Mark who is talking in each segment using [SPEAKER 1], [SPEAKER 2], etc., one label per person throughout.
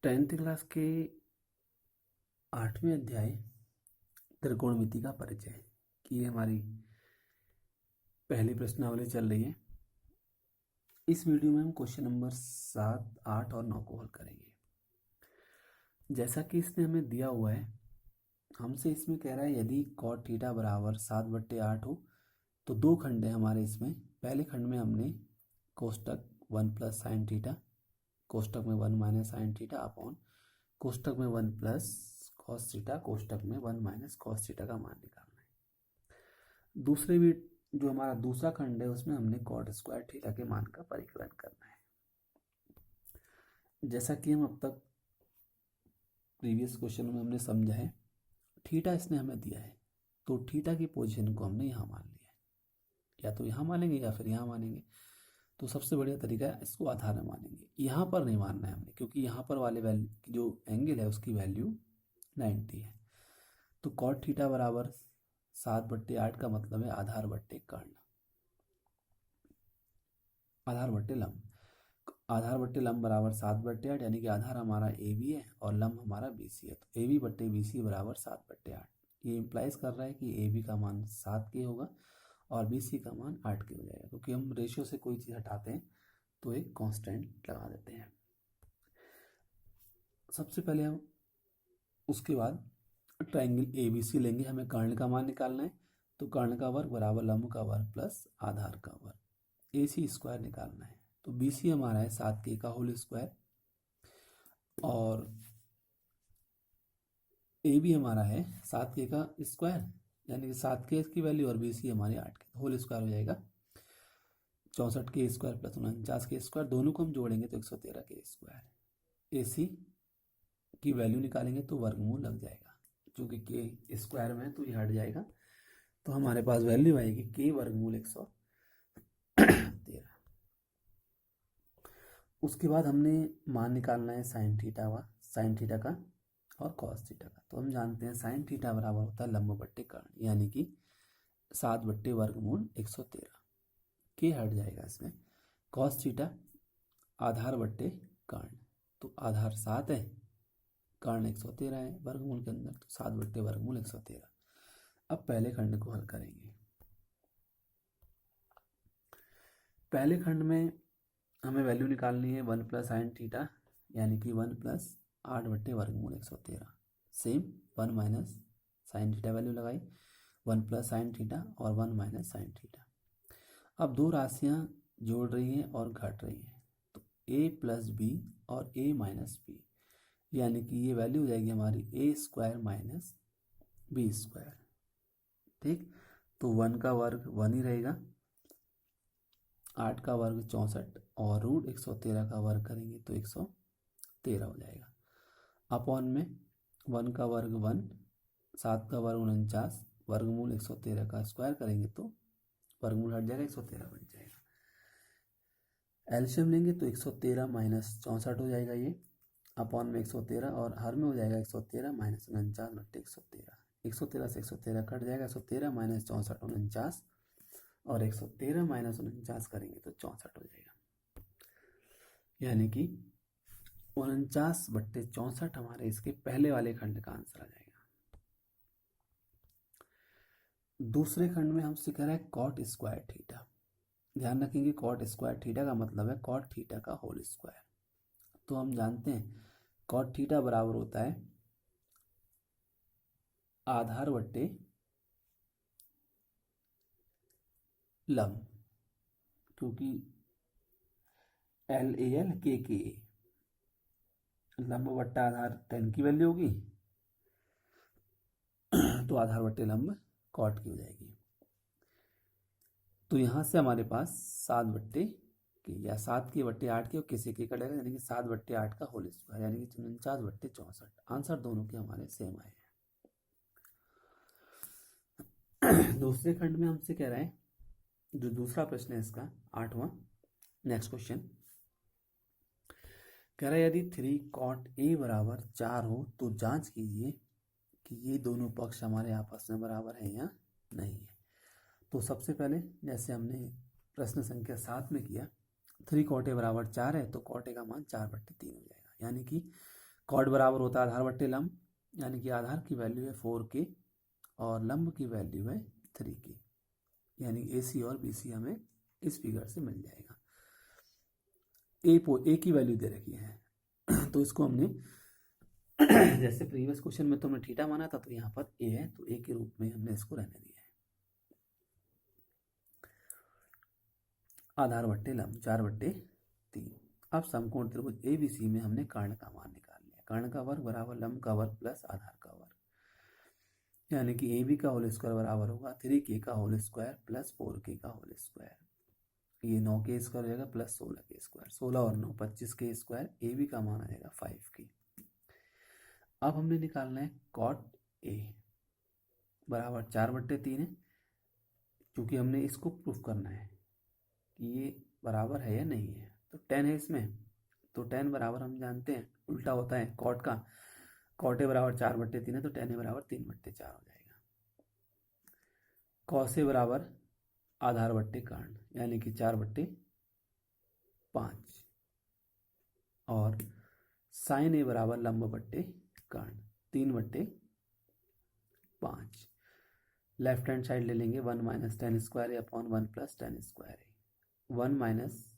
[SPEAKER 1] Tenth class के 8वें अध्याय त्रिकोणमिति का परिचय की ये हमारी पहली प्रश्नावली चल रही है। इस वीडियो में हम क्वेश्चन नंबर 7, 8 और 9 को हल करेंगे। जैसा कि इसने हमें दिया हुआ है, हमसे इसमें कह रहा है यदि cot थीटा बराबर 7/8 हो तो दो खंड है हमारे इसमें। पहले खंड में हमने कोष्टक 1 प्लस साइन थीटा, कोष्टक में 1 माइनस साइन थीटा अपॉन कोष्टक में 1 प्लस कॉस थीटा, कोष्टक में 1 माइनस कॉस थीटा का मान निकालना है। दूसरे भी जो हमारा दूसरा खंड है उसमें हमने कॉट स्क्वायर थीटा के मान का परिकलन करना है। जैसा कि हम अब तक प्रीवियस क्वेश्चन में हमने समझा है, थीटा इसने हमें दिया है तो थीटा की पोजीशन को हमने यहाँ मान लिया है। या तो यहाँ मानेंगे या फिर यहाँ मानेंगे। तो सबसे बढ़िया तरीका है इसको आधार में मानेंगे। यहाँ पर नहीं मानना है हमने, क्योंकि यहाँ पर वाले वैल्यू जो एंगल है उसकी वैल्यू 90 है। तो कॉट थीटा बराबर 7/8 का मतलब है आधार बट्टे कर्ण, आधार बट्टे लंब। आधार बट्टे लंब बराबर 7/8, यानी कि आधार हमारा ए बी है और लंब हमारा बी सी है। तो ए बी बट्टे बी सी बराबर 7/8। ये इम्प्लाइज कर रहा है कि ए बी का मान 7K होगा और बी सी का मान 8K हो जाएगा, क्योंकि हम रेशियो से कोई चीज़ हटाते हैं तो एक कांस्टेंट लगा देते हैं। सबसे पहले हम उसके बाद ट्राइंगल ए बी सी लेंगे। हमें कर्ण का मान निकालना है, तो कर्ण का वर्ग बराबर लंब का वर्ग प्लस आधार का वर्ग, ए सी स्क्वायर निकालना है। तो बी सी हमारा है 7K का होल स्क्वायर और ए बी हमारा है 7K का स्क्वायर, यानी कि 7K की वैल्यू और बी सी हमारी 8K, होल स्क्वायर हो जाएगा 64K square plus 49K square. दोनों को हम जोड़ेंगे तो 113K स्क्वायर। ए सी की वैल्यू निकालेंगे तो वर्गमूल लग जाएगा, क्योंकि के स्क्वायर में तो ये हट जाएगा। तो हमारे पास वैल्यू आएगी के वर्गमूल 113। उसके बाद हमने मान निकालना है साइन थीटा का और कॉस थीटा का। तो हम जानते हैं साइन थीटा बराबर होता है लंब बट्टे कर्ण, यानी कि 7/वर्गमूल 113। के हट जाएगा इसमें। कॉस थीटा आधार बट्टे कर्ण, तो आधार 7 है, कर्ण 113 है वर्गमूल के अंदर, तो 7/वर्गमूल 113। अब पहले खंड को हल करेंगे। पहले खंड में हमें वैल्यू निकालनी है 1 प्लस साइन थीटा, यानी कि 1 प्लस 8/वर्गमूल 113। Same 1 minus sine theta value लगाई, 1 प्लस साइन थीटा और 1 माइनस साइन थीटा। अब दो राशियां जोड़ रही हैं और घट रही हैं, तो a प्लस बी और a माइनस बी, यानी कि ये वैल्यू हो जाएगी हमारी a square minus B square. ठीक, तो 1 का वर्ग 1 ही रहेगा, 8 का वर्ग 64 और रूट 113 का वर्ग करेंगे तो 113 हो जाएगा। अपॉन में 1 का वर्ग 1, 7 का वर्ग 49, वर्गमूल 113 का स्क्वायर करेंगे तो वर्गमूल हट जाएगा, 113 बन जाएगा। एलसीएम लेंगे तो 113 माइनस 64 हो जाएगा ये, अपॉन में 113 और हर में हो जाएगा 113 माइनस 49 बट्टे 113। 113 से 113 कट जाएगा, 113 माइनस 64 49, और 113 माइनस 49 करेंगे तो 64 हो जाएगा, यानी कि 49/64 हमारे इसके पहले वाले खंड का आंसर आ जाएगा। दूसरे खंड में हमसे कह रहा है कॉट स्क्वायर थीटा। ध्यान रखेंगे कॉट स्क्वायर थीटा का मतलब है कॉट थीटा का होल स्क्वायर। तो हम जानते हैं कॉट थीटा बराबर होता है आधार बट्टे लंब, क्योंकि LAL KKA, लंब बट्टा आधार 10 की वैल्यू होगी तो आधार बट्टे लंब कॉट की हो जाएगी। तो यहाँ से हमारे पास 7/के या 7K/8 के और किसी के कटेगा, यानी कि 7/8 का होल स्क्वायर, यानी कि 49/64। आंसर दोनों के हमारे सेम आए हैं। दूसरे खंड में हमसे कह रहा है, जो दूसरा प्रश्न है इसका 8वां, नेक्स्ट क्वेश्चन कह रहा है यदि 3cot A बराबर 4 हो तो जांच कीजिए कि ये दोनों पक्ष हमारे आपस में बराबर हैं या नहीं है। तो सबसे पहले जैसे हमने प्रश्न संख्या 7 में किया, 3cot A बराबर 4 है तो cot A का मान 4/3 हो जाएगा, यानी कि कॉड बराबर होता है आधार बट्टे लंब, यानी कि आधार की वैल्यू है 4k और लंब की वैल्यू है 3k, यानी AC और BC हमें इस फिगर से मिल जाएगा। ए की वैल्यू दे रखी है तो इसको हमने जैसे प्रीवियस क्वेश्चन में तो हमने थीटा माना था, तो यहाँ पर ए है तो ए के रूप में हमने इसको रहने दिया है। आधार बट्टे लंब 4/3। अब समकोण त्रिभुज ABC में हमने कर्ण का मान निकाल लिया। कर्ण का वर्ग बराबर लंब का वर्ग प्लस आधार का वर्ग, यानी कि AB का होल स्क्वायर बराबर होगा 3k का होल स्क्वायर प्लस 4k का होल स्क्वायर। ये 9k स्क्वायर हो जाएगा प्लस 16k स्क्वायर, 16 और 9 25k स्क्वायर। AB का मान आ जाएगा 5k। अब हमने निकालना है कॉट A बराबर 4/3 है, क्योंकि हमने इसको प्रूफ करना है कि ये बराबर है या नहीं है। तो 10 है इसमें, तो 10 बराबर हम जानते हैं उल्टा होता है कॉट का। कॉट A बराबर 4/3 है तो 10 A बराबर 3/4 हो जाएगा। कॉस A बराबर आधार बट्टे कर्ण, यानी कि 4/5 और साइन A बराबर लंब बट्टे कर्ण 3/5। लेफ्ट हैंड साइड ले लेंगे 1 माइनस 10 स्क्वायर ए अपॉन 1 प्लस 10 स्क्वायर ए। 1 माइनस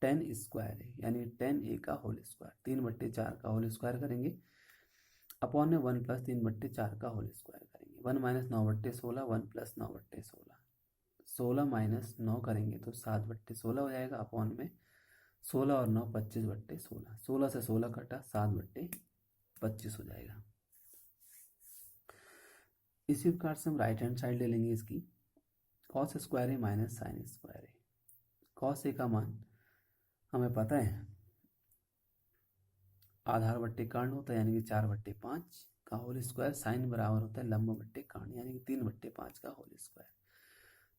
[SPEAKER 1] 10 स्क्वायर है, यानी 10a का होल स्क्वायर 3/4 का होल स्क्वायर करेंगे अपॉन में 1 प्लस 3/4 का होल स्क्वायर करेंगे। 1 माइनस 9/16, 1 प्लस 9/16, 16 माइनस 9 करेंगे तो 7/16 हो जाएगा अपॉन में 16 और 9 25/16, 16 से 16 कटा 7/25 हो जाएगा। इसी प्रकार से हम राइट हैंड साइड ले लेंगे इसकी, cos square A minus sine square A. Cos A का मान हमें पता है आधार बट्टे कर्ण होता है, यानी कि 4/5 का होल स्क्वायर। साइन बराबर होता है लंब बट्टे कर्ण, यानी कि 3/5 का होल स्क्वायर।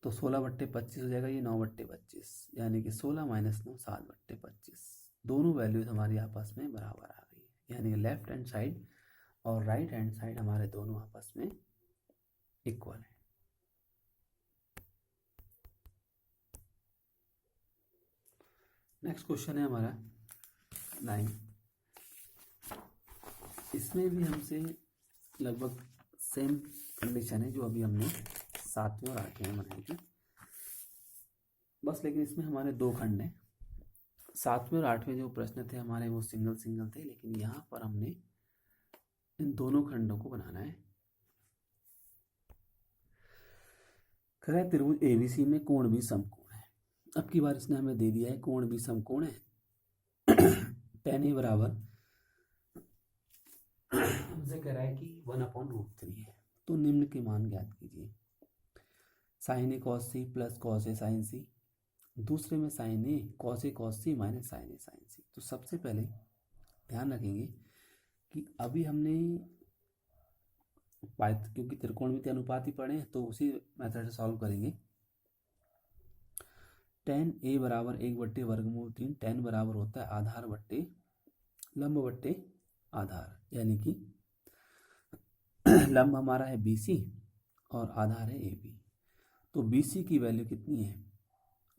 [SPEAKER 1] तो 16/25 हो जाएगा, ये 9/25, यानी कि 16 माइनस 9 7/25। दोनों वैल्यूज हमारी आपस में बराबर आ गई, यानी कि लेफ्ट हैंड साइड और राइट हैंड साइड हमारे दोनों आपस में इक्वल है। नेक्स्ट क्वेश्चन है हमारा 9। इसमें भी हमसे लगभग सेम कंडीशन है जो अभी हमने 7वें और 8वें में बनाई थी, बस लेकिन इसमें हमारे 2 खंड हैं। 7वें और 8वें जो प्रश्न थे हमारे वो सिंगल सिंगल थे, लेकिन यहाँ पर हमने इन दोनों खंडों को बनाना है। खैर त्रिभुज ABC में कोण भी समकोण है। अब की बार इसने हमें दे दिया है कोण भी समकोण है। tan A बराबर हमसे कह रहा है कि 1/√3 है, तो निम्न के मान ज्ञात कीजिए। Sine A cos C plus cos A sine C, दूसरे में sine A cos A cos C minus sine A sine C। तो सबसे पहले ध्यान रखेंगे कि अभी हमने क्योंकि त्रिकोणमिति अनुपात ही पढ़े हैं तो उसी मेथड से सॉल्व करेंगे। tan A बराबर 1/√3, tan बराबर होता है आधार बट्टे लंब बट्टे आधार, यानी कि लंब हमारा है BC और आधार है AB। तो BC की वैल्यू कितनी है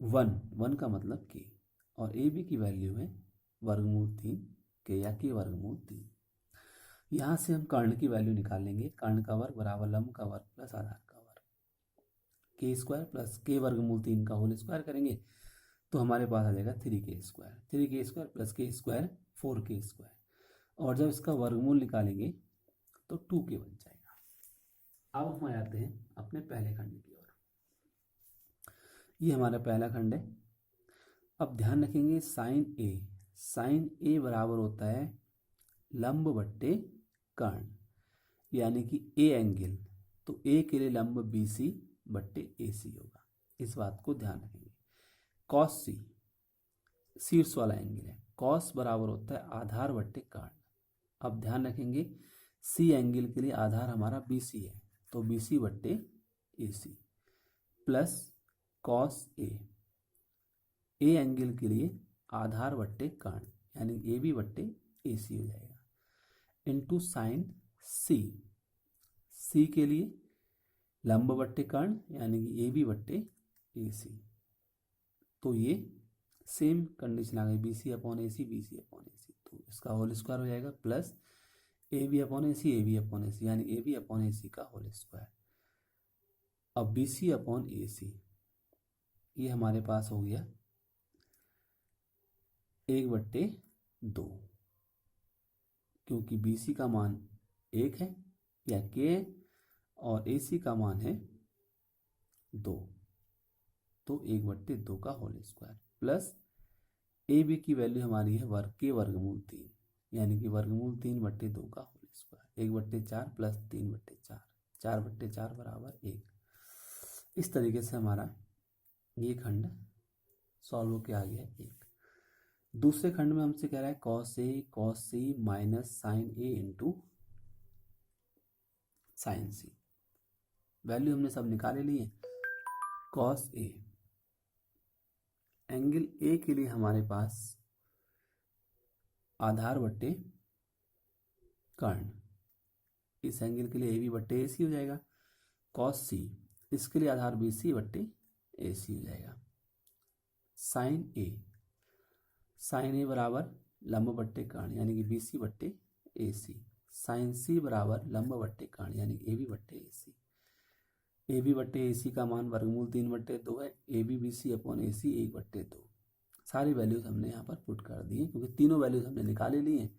[SPEAKER 1] 1 का मतलब k, और AB की वैल्यू है √3 k या k √3। यहाँ से हम कर्ण की वैल्यू निकाल लेंगे। कर्ण का वर्ग बराबर लंब का वर्ग प्लस आधार का वर्ग, k स्क्वायर प्लस k √3 का होल स्क्वायर करेंगे तो हमारे पास आ जाएगा 3k square. 3k square plus k square 4k square, और जब इसका वर्गमूल निकालेंगे तो 2k बन जाएगा। अब हम आ जाते हैं अपने पहले खंड की ओर। ये हमारा पहला खंड है। अब ध्यान रखेंगे साइन ए बराबर होता है लंब बट्टे कर्ण, यानी कि ए एंगल, तो ए के लिए लंब BC बट्टे AC होगा। इस बात को ध्यान रखेंगे। कॉस C शीर्ष वाला एंगल है, कॉस बराबर होता है आधार बट्टे कर्ण। अब ध्यान रखेंगे C एंगल के लिए आधार हमारा BC है, तो BC बट्टे AC plus cos A angle के लिए आधार बट्टे कर्ण, यानी AB बट्टे AC हो जाएगा, इंटू साइन C के लिए लंब बट्टे कर्ण, यानी कि AB बट्टे AC। तो ये सेम कंडीशन आ गई BC upon AC, BC upon AC। तो इसका होल स्क्वायर हो जाएगा, plus A B upon A सी, यानी ए बी अपॉन ए सी का होल स्क्वायर। अब बी सी अपॉन ए सी, ये हमारे पास हो गया 1/2, क्योंकि बी सी का मान 1 है या के है और ए सी का मान है 2, तो 1/2 का whole square, plus A B की वैल्यू हमारी है वर्गमूल 3, यानी कि वर्गमूल 3/2 का होल स्क्वायर, 1/4 प्लस 3/4, 4/4 बराबर 1। इस तरीके से हमारा ये खंड सॉल्व होके आ गया 1। दूसरे खंड में हमसे कह रहा है कॉस सी माइनस साइन ए इंटू साइन सी। वैल्यू हमने सब निकाले लिए। कॉस ए, एंगल ए के लिए हमारे पास आधार बट्टे कर्ण, इस एंगल के लिए ए बी बट्टे ए सी हो जाएगा। कॉस सी, इसके लिए आधार बी सी बट्टे ए सी हो जाएगा। साइन ए बराबर लंब बट्टे कर्ण, यानी कि बी सी बट्टे ए सी। साइन सी बराबर लंब बट्टे कर्ण, यानी ए बी बट्टे ए सी। ए बी बट्टे ए सी का मान वर्गमूल 3/2 है। A B B C upon A C 1/2। सारी वैल्यूज हमने यहाँ पर पुट कर दी है, क्योंकि तीनों वैल्यूज हमने निकाले लिए हैं।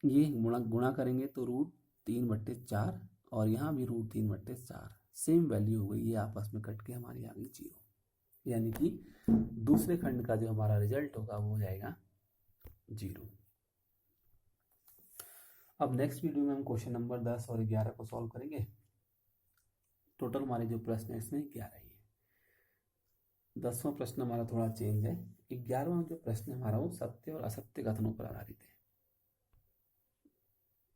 [SPEAKER 1] ये गुणा करेंगे तो √3/4 और यहाँ भी √3/4, सेम वैल्यू हो गई, ये आपस में कट के हमारी आ गई 0, यानी कि दूसरे खंड का जो हमारा रिजल्ट होगा वो हो जाएगा 0। अब नेक्स्ट वीडियो में हम क्वेश्चन नंबर 10 और 11 को सॉल्व करेंगे। टोटल हमारे जो प्रश्न है इसमें 11 ही है। 10वां प्रश्न हमारा थोड़ा चेंज है। 11वां जो प्रश्न हमारा वो सत्य और असत्य कथनों पर आधारित है।